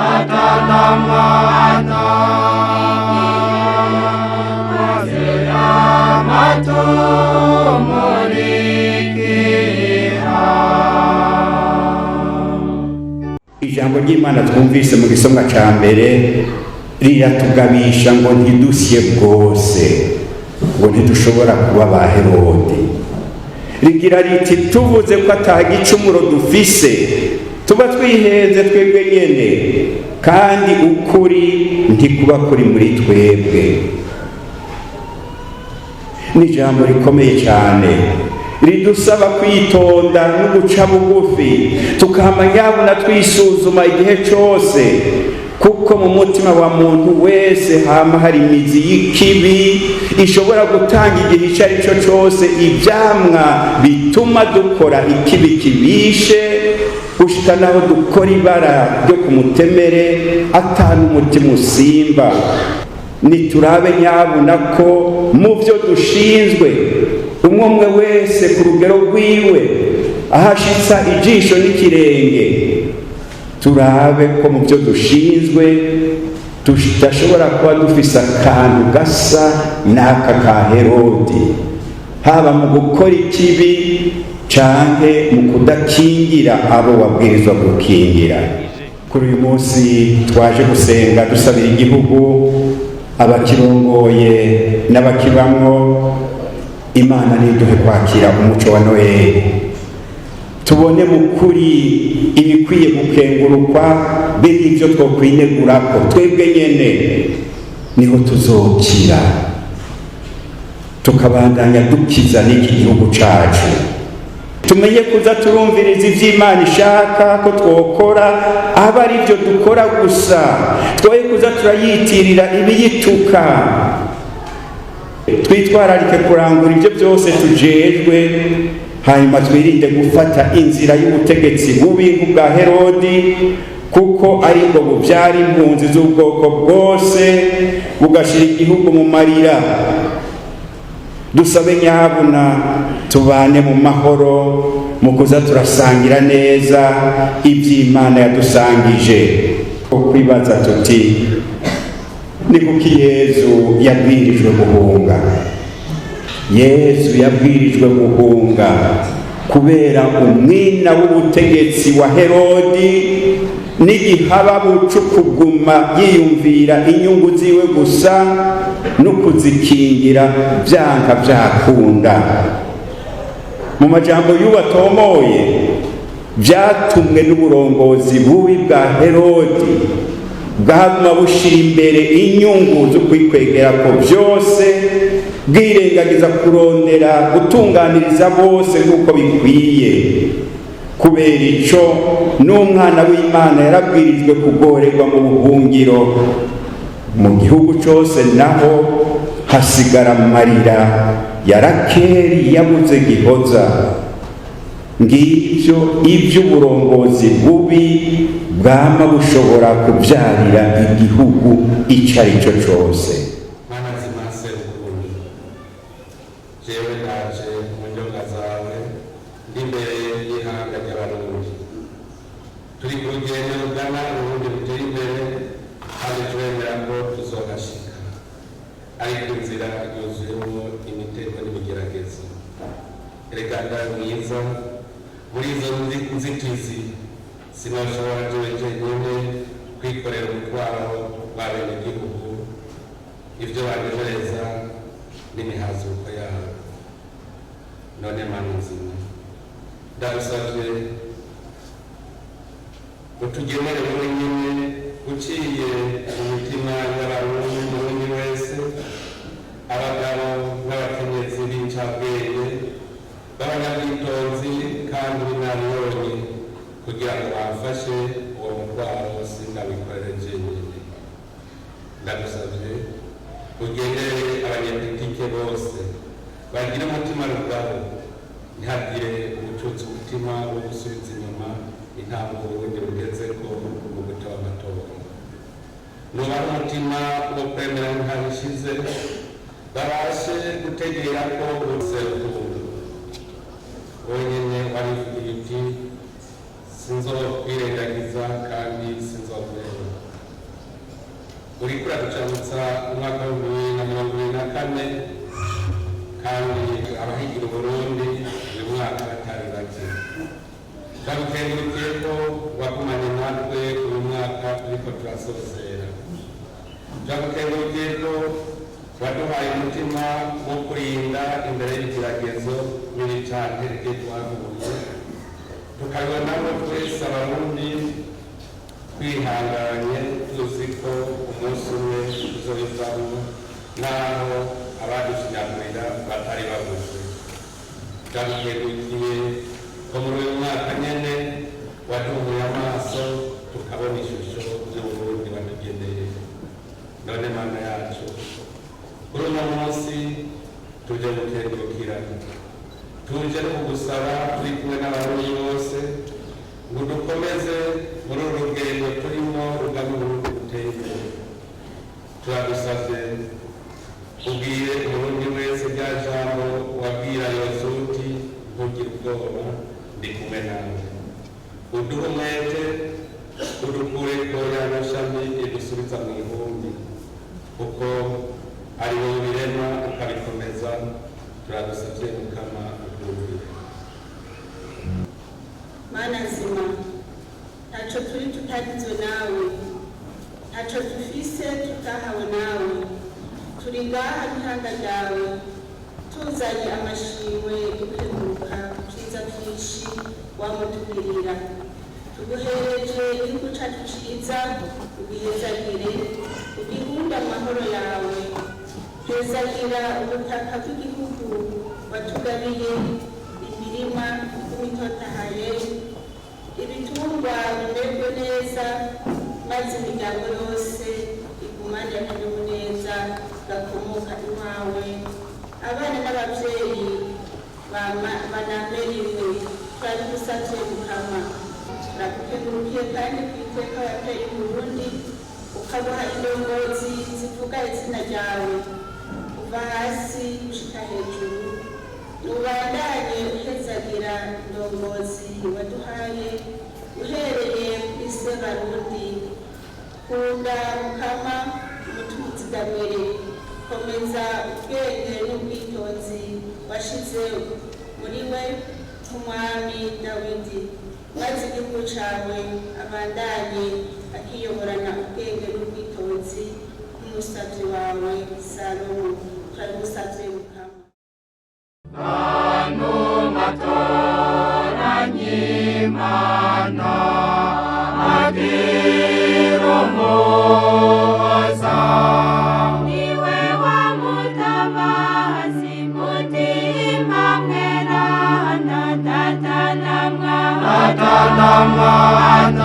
Data na Mwana azira matumurikira. Ijambo ry'Imana twumvise mu gisomwa ca mbere riratugabisha ngo ntidusye bwose, ngo ntidushobora kuba ba Herode. Rigira riti tuvuze ko ata gicumuro dufise tuba twihenze twebwe nyene, kandi ukuri ntikuba kuri muri twebwe. Ni ijambo rikomeye cyane ridusaba kwitonda no guca bugufi, tukamanyabona twisuzuma igihe cyose, kuko mu mutima wa muntu wese hama hari imizi y'ikibi ishobora gutanga igihe icyo ari cyo cyose ibyamwa bituma dukora ikibi kibishe, gushika naho dukora ibara ryo ku mutemere atanu umutima usimba. Niturabe nyabuna ko mu byo dushinzwe umwe wese ku rugero rwiwe ahashitsa ijisho n'ikirenge, turabe ko mu byo dushinzwe tudashobora kuba dufise akantu gasa n'aka ka Herodi, haba mu gukora ikibi canke mu kudakingira abo wabwirizwa gukingira. Kuri uyu munsi twaje gusenga dusabira igihugu, abakirongoye n'abakibamwo. Imana niduhe kwakira umuco wa Noheli, tubone mu kuri ibikwiye gukengurukwa, biri ibyo twokwinegurako twebwe nyene, niho tuzokira tukabandanya dukiza n'iki gihugu cacu. Tumenye kuza turumviriza ivy'Imana ishaka ko twokora, aba ari byo dukora gusa, twoye kuza turayitirira ibiyituka. Twitwararike kurangura ibyo byose tujejwe, hanyuma twirinde gufata inzira y'ubutegetsi bubi bwa Herodi, kuko ari bwo bubyara impunzi z'ubwoko bwose, bugashira igihugu mu marira. Dusabe nyabuna tubane mu mahoro, mu kuza turasangira neza iby'Imana yadusangije. Kwibaza tuti ni kuki Yesu yabwirijwe guhunga? Yesu yabwirijwe guhunga kubera umwina w'ubutegetsi wa Herodi n'igihaba bucu kuguma yiyumvira inyungu ziwe gusa no kuzikingira byanka byakunda. Mu majambo y'ubatomoye, byatumwe n'uburongozi bubi bwa Herodi bwaguma bushira imbere inyungu zo kwikwegera ko byose, bwirengagiza kurondera gutunganiriza bose nk'uko bikwiye. Kubera ico n'umwana w'Imana yarabwirijwe kugorerwa mu buhungiro, mu gihugu cyose naho hasigara amarira ya Rakeli yabuze gihoza. Ngibyo iby'uburongozi bubi bwama bushobora kubyarira igihugu icyo ari cyo cyose. Jewe naje mu njonga zawe n'imbere y'ihanga ry'abarundi, turi ku rugendo rugana urundi ruteye imbere, kandi turemera ko tuzohashika, ariko inzira yuzuyemo imitego n'ibigeragezo. Erega mwiza, muri izo nzitizi sinoshobora jewe jenyine kwikorera umutwaro w'abenegihugu, ibyo banezereza n'imihazuko yabo. None Mana nzima, ndagusavye utugenere wowe nyene uciye mu mitima y'abarundi n'undi wese, abagabo n'abakenyezi b'incabwenge b'abanyabwitonzi kandi b'inararibonye, kugira ngo bamfashe uwo mutwaro sindawikorere jenyine. Ndagusavye ugendere abanyepolitike bose, bagire umutima rugabo, ntihagire ubucutsi umutima wo gusubiza inyuma intambwe ubundi bugezeko mu gutaba amatora. Nubaha umutima wo kwemera ntabishize, babashe gutegera ko bose urukundo. Wenyine warivugiye uti sinzokwirengagiza kandi sinzokureba. uriko uraducamutsa umwaka w'2024 kandi abahigira Uburundi uyu mwaka batari bake. Turagukengurukiye ko wagumanye natwe uyu mwaka turiko turasozera. Turagukengurukiye ko waduhaye umutima wo kurinda imbere y'ibigeragezo n'ibicantege twahuye, tukabibonamo twese Abarundi twihanganye tuzi ko umunsi umwe tuzobivamwo naho abadushinyagurira batari babuze. Turagukengurukiye ko muri uyu mwaka nyene waduhuye amaso tukabona ishusho y'Uburundi watugeneye. None Mana yacu, kuri uno munsi tuje gukengurukira, tuje no kugusaba turi kumwe n'Abarundi bose ngo dukomeze muri uru rugendo turimo rugana Uburundi buteye imbere. Turagusavye ubwire Umurundi wese rya jambo wabwira Yozuwe uti ntugire ubwoba, ndi kumwe nawe. Uduhe umwete, udukureko ya mashami idusubiza mu ihumbi, kuko ari wowe birema ukabikomeza. Turagusavye Mukama utwumvire. Mana nzima, ntaco turi tutagizwe nawe, ntaco dufise tutahawe nawe. Turi ngaha n'ihanga ryawe, tuzanye amashimwe y'ukurenguka vyiza vyinshi wamutugirira. Tuguhereje igihugu cacu ciza, ubihezagire, ubihunda amahoro yawe. Hezagira ubutaka bw'igihugu watugabiye, imirima y'imitotahaye, ibitungwa bimerwe neza, maze imiryango yose igumane akanyamuneza gakomoka iwawe. Abana n'abavyeyi banameriwe, turabigusavye Mukama. Turagukengurukiye kandi kw'iteka wateye Uburundi, ukabuha indongozi zivuga izina ryawe kuva hasi gushika hejuru. Ubandanye uhezagira indongozi waduhaye uhereye kuri se Barundi. Kunda Mukama umutima uzigamire, komeza ubwenge n'ubwitonzi washize muri we nk'umwami Dawidi, maze igihugu cawe abandanye akiyoborana ubwenge n'ubwitonzi nk'umusavyi wawe Salomo. Turabigusavye Mukama. Nanu matoranyimana agiromoza, niwe wamutabazi mutima mweranda, Data na Mwana